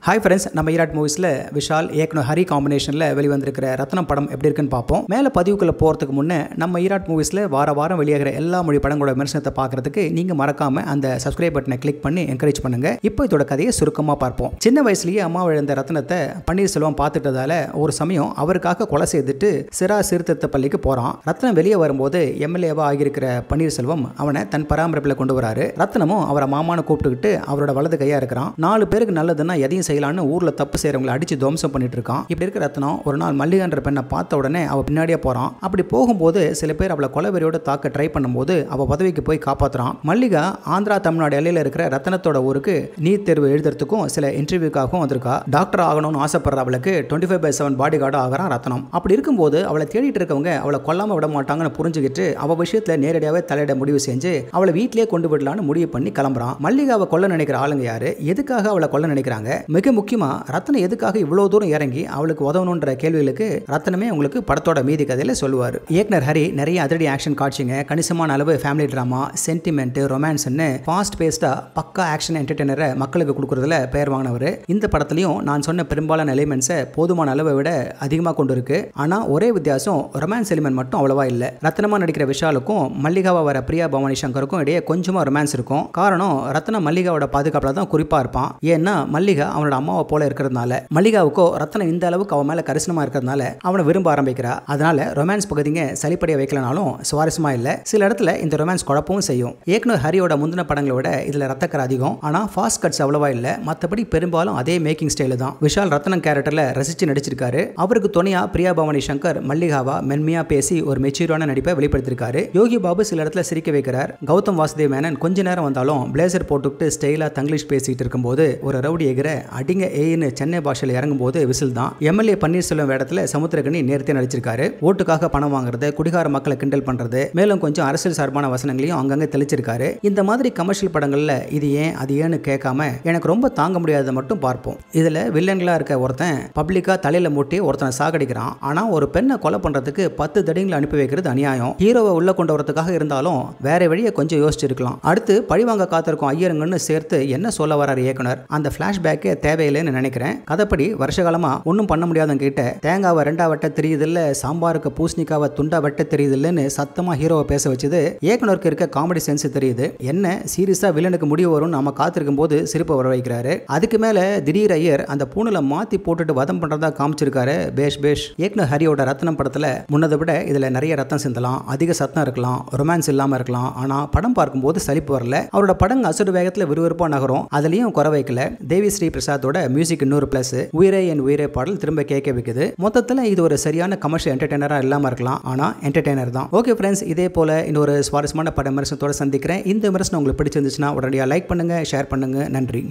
Hi friends, நம்ம ஈராட் மூவிஸில் விஷால் இயக்குனர் ஹரி காம்பினேஷனில் வெளிவந்திருக்கிற ரத்னம் படம் எப்படி இருக்குன்னு பார்ப்போம். மேலே பதிவுக்குள்ளே போகிறதுக்கு முன்னே நம்ம ஈராட் மூவிஸில் வாரம் வெளியாகிற எல்லா மொழி படங்களோட விமர்சனத்தை பார்க்குறதுக்கு நீங்கள் மறக்காமல் அந்த சப்ஸ்கிரைப் பட்டனை கிளிக் பண்ணி என்கரேஜ் பண்ணுங்கள். இப்போ இதோட கதையை சுருக்கமாக பார்ப்போம். சின்ன வயசுலேயே அம்மா இழந்த ரத்னத்தை பன்னீர்செல்வம் பார்த்துட்டதால ஒரு சமயம் அவருக்காக கொலை செய்துட்டு சிரா சீர்திருத்த பள்ளிக்கு போகிறான். ரத்னம் வெளியே வரும்போது எம்எல்ஏவாக ஆகியிருக்கிற பன்னீர்செல்வம் அவனை தன் பராமரிப்பில் கொண்டு வராரு. ரத்னமும் அவரை மாமான்னு கூப்பிட்டுக்கிட்டு அவரோட வலது கையாக இருக்கிறான். 4 பேருக்கு நல்லதுன்னா எதையும் செய்யலான்னு ஊர்ல தப்பு செய்யறவங்களை அடிச்சு துவம்சம் பண்ணிட்டு இருக்கான். இப்படி இருக்க ரத்னம் ஒரு நாள் மல்லிகான்ற பெண்ணை பார்த்த உடனே அவ பின்னாடியே போறான். அப்படி போகும்போது சில பேர் அவளை கொலைவெறியோட தாக்க ட்ரை பண்ணும்போது அவ பதவிக்கு போய் காப்பாத்துறான். மல்லிகா ஆந்திரா தமிழ்நாடு எல்லையில் இருக்கிற ரத்னத்தோட ஊருக்கு நீட் தேர்வு எழுதுறதுக்கும் சில இன்டர்வியூக்காகவும் வந்திருக்கா. டாக்டர் ஆகணும்னு ஆசைப்படுற அவளுக்கு 25/7 பாடி கார்டு ஆகிறான் ரத்னம். அப்படி இருக்கும்போது அவளை தேடிட்டு இருக்கவங்க அவளை கொல்லாம விட மாட்டாங்கன்னு புரிஞ்சுக்கிட்டு அவ விஷயத்துல நேரடியாவே தலையிட முடிவு செஞ்சு அவளை வீட்டிலேயே கொண்டு விடலான்னு முடிவு பண்ணி கிளம்புறான். மல்லிகாவை கொல்ல நினைக்கிற ஆளுங்க யாரு, எதுக்காக அவளை கொல்ல நினைக்கிறாங்க, மிக முக்கியமா ரத்னம் எதுக்காக இவ்வளவு தூரம் இறங்கி அவளுக்கு உதவணுன்ற கேள்விகளுக்கு ரத்னமே உங்களுக்கு படத்தோட மீதி கதையில சொல்லுவார். இயக்குனர் ஹரி நிறைய அதிரடி ஆக்ஷன் காட்சிங்க, கணிசமான அளவு ஃபேமிலி டிராமா, சென்டிமெண்ட், ரொமான்ஸ்னு ஃபாஸ்ட் பேஸ்டா பக்கா ஆக்ஷன் என்டர்டெய்னரை மக்களுக்கு கொடுக்கறதுல பெயர் வாங்கினவர். இந்த படத்துலையும் நான் சொன்ன பெரும்பாலான எலிமெண்ட்ஸை போதுமான அளவை விட அதிகமாக கொண்டு இருக்கு. ஆனா ஒரே வித்தியாசம், ரொமான்ஸ் எலிமெண்ட் மட்டும் அவ்வளவா இல்லை. ரத்னமா நடிக்கிற விஷாலுக்கும் மல்லிகாவா வர பிரியா பவானி சங்கருக்கும் இடையே கொஞ்சமா ரொமான்ஸ் இருக்கும். காரணம், ரத்னம் மல்லிகாவோட பாதுகாப்புல தான் குறிப்பா இருப்பான். ஏன்னா மல்லிகா அவனோட அம்மாவை போல இருக்கிறதுனால. மல்லிகாவுக்கோ ரத்னம் இந்த அளவுக்கு அவன் மேல கரிசனமா இருக்கிறதுனால அவனை விரும்ப ஆரம்பிக்கிறா. அதனால ரொமான்ஸ் பகுதிங்க சலிப்படைய வைக்கலனாலும் சுவாரஸ்யமா இல்ல. சில இடத்துல இந்த ரொமான்ஸ் குழப்பவும் செய்யும். இயக்குனர் ஹரியோட முந்தின படங்களை விட இதுல ரத்தக்கரை அதிகம். ஆனா ஃபாஸ்ட் கட்ஸ் அவ்வளவா இல்ல. மற்றபடி பெரும்பாலும் அதே மேக்கிங் ஸ்டைல் தான். விஷால் ரத்னம் கேரக்டர்ல ரசிச்சு நடிச்சிருக்காரு. அவருக்கு துணையா பிரியா பவானி சங்கர் மல்லிகாவா மென்மையா பேசி ஒரு மெச்சூரான நடிப்பை வெளிப்படுத்திருக்காரு. யோகி பாபு சில இடத்துல சிரிக்க வைக்கிறார். கௌதம் வாசுதேவ் மேனன் கொஞ்ச நேரம் வந்தாலும் பிளேசர் போட்டுக்கிட்டு ஸ்டைலா தங்கிலீஷ் பேசிட்டு இருக்கும்போது ஒரு ரவுடி எகிற அடிங்க ஏன்னு சென்னை பாஷையில் இறங்கும் போது விசில் தான். எம்எல்ஏ பன்னீர்செல்வம் வேடத்துல சமுத்திரகனி நேர்த்தியா நடிச்சிருக்காரு. ஓட்டுக்காக பணம் வாங்குறது, குடிகார மக்களை கிண்டல் பண்றது, மேலும் கொஞ்சம் அரசியல் சார்பான வசனங்களையும் அங்கங்க தெளிச்சிருக்காரு. இந்த மாதிரி கமர்ஷியல் படங்கள்ல இது ஏன் அது ஏன்னு கேட்காம எனக்கு ரொம்ப தாங்க முடியாததை மட்டும் பார்ப்போம். இதுல வில்லன்களா இருக்க ஒருத்தன் பப்ளிக்கா தலையில மூட்டி ஒருத்தனை சாகடிக்கிறான். ஆனா ஒரு பெண்ணை கொலை பண்றதுக்கு 10 தடிங்களை அனுப்பி வைக்கிறது அநியாயம். ஹீரோவை உள்ள கொண்டு வரதுக்காக இருந்தாலும் வேற வழியை கொஞ்சம் யோசிச்சிருக்கலாம். அடுத்து பழிவாங்க காத்திருக்கும் ஐயருங்கன்னு சேர்த்து என்ன சொல்ல வராரு இயக்குனர், அந்த பிளாஷ்பேக்கே தேவையில்லைன்னு நினைக்கிறேன். கதைப்படி வருஷ காலமா ஒன்றும் பண்ண முடியாதவங்க கிட்ட தேங்காவை 2 வெட்ட தெரியுதில்ல, சாம்பாருக்கு பூசணிக்காவை துண்டா வெட்ட தெரியுதில்லன்னு சத்தமா ஹீரோவை பேச வச்சது இயக்குனருக்கு இருக்க காமெடி சென்ஸ் தெரியுது. என்ன சீரியஸா வில்லனுக்கு முடிவு வரும் நாம காத்திருக்கும் போது சிரிப்பை வர வைக்கிறாரு. அதுக்கு மேல திடீர் ஐயர் அந்த பூணுல மாத்தி போட்டுட்டு வதம் பண்றதா காமிச்சிருக்காரு. பேஷ். இயக்குனர் ஹரியோட ரத்னம் படத்துல முன்னதை விட இதுல நிறைய ரத்தம் சிந்தலாம், அதிக சத்தம் இருக்கலாம், ரொமான்ஸ் இல்லாம இருக்கலாம். ஆனா படம் பார்க்கும்போது சலிப்பு வரல. அவரோட படங்க அசடு வேகத்துல விறுவிறுப்பா நகரும், அதுலயும் குறை வைக்கல. தேவி ஸ்ரீ பிரசாத்தோட மியூசிக் இன்னொரு பிளஸ். உயிரே என் உயிரே பாடல் திரும்ப கேட்க வைக்குது. மொத்தத்தில் இது ஒரு சரியான கமர்ஷியல் என்டர்டெய்னரா இல்லாம இருக்கலாம், ஆனா என்டர்டெய்னர் தான். ஓகே ஃப்ரெண்ட்ஸ், இதே போல இன்னொரு சுவாரஸ்யமான பட விமர்சனத்தோட சந்திக்கிறேன். இந்த விமர்சனம் உங்களுக்கு பிடிச்சிருந்துச்சுன்னா உடனடியாக லைக் பண்ணுங்க, ஷேர் பண்ணுங்க. நன்றி.